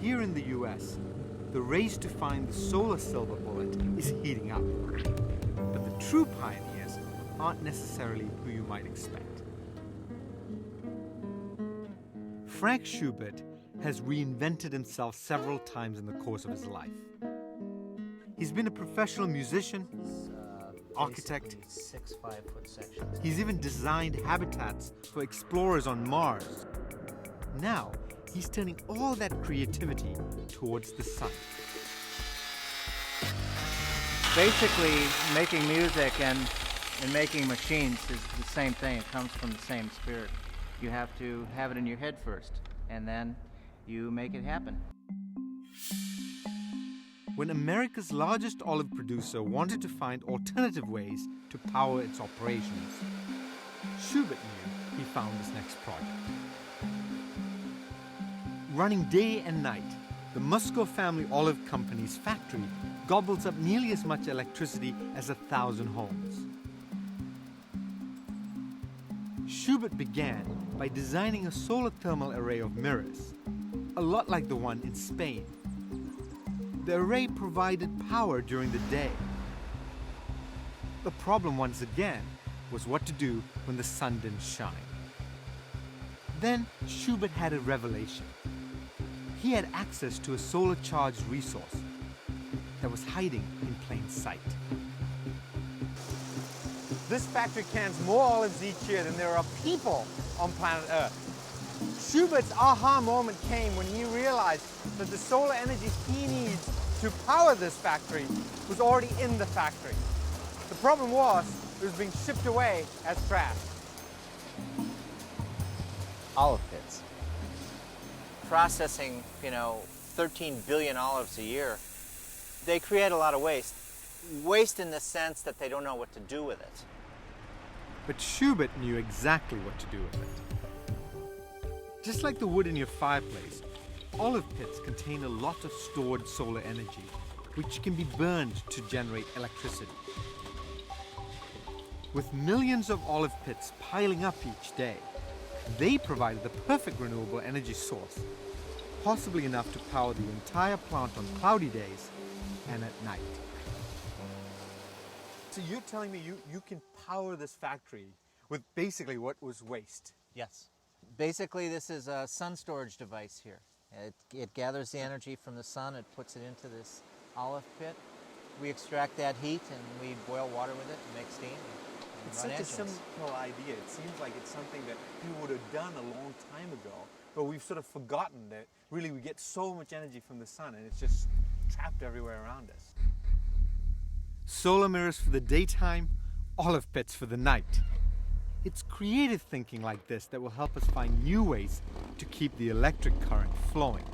Here in the US, the race to find the solar silver bullet is heating up. But the true pioneers aren't necessarily who you might expect. Frank Schubert has reinvented himself several times in the course of his life. He's been a professional musician, architect. 6 5-foot sections. He's even designed habitats for explorers on Mars. Now, he's turning all that creativity towards the sun. Basically, making music and making machines is the same thing. It comes from the same spirit. You have to have it in your head first, and then you make it happen. When America's largest olive producer wanted to find alternative ways to power its operations, Schubert knew he found his next project. Running day and night, the Musco family olive company's factory gobbles up nearly as much electricity as 1,000 homes. Schubert began by designing a solar thermal array of mirrors, a lot like the one in Spain. The array provided power during the day. The problem, once again, was what to do when the sun didn't shine. Then Schubert had a revelation. He had access to a solar-charged resource that was hiding in plain sight. This factory cans more olives each year than there are people on planet Earth. Schubert's aha moment came when he realized that the solar energy he needs to power this factory was already in the factory. The problem was, it was being shipped away as trash. Olive pits. Processing, 13 billion olives a year, they create a lot of waste. Waste in the sense that they don't know what to do with it. But Schubert knew exactly what to do with it. Just like the wood in your fireplace, olive pits contain a lot of stored solar energy, which can be burned to generate electricity. With millions of olive pits piling up each day, they provided the perfect renewable energy source, possibly enough to power the entire plant on cloudy days and at night. So you're telling me you can power this factory with basically what was waste? Yes. Basically, this is a sun storage device here. It gathers the energy from the sun, it puts it into this olive pit. We extract that heat and we boil water with it and make steam and It's run such engines. a simple idea. It seems like it's something that people would have done a long time ago, but we've sort of forgotten that really we get so much energy from the sun and it's just trapped everywhere around us. Solar mirrors for the daytime, olive pits for the night. It's creative thinking like this that will help us find new ways to keep the electric current flowing.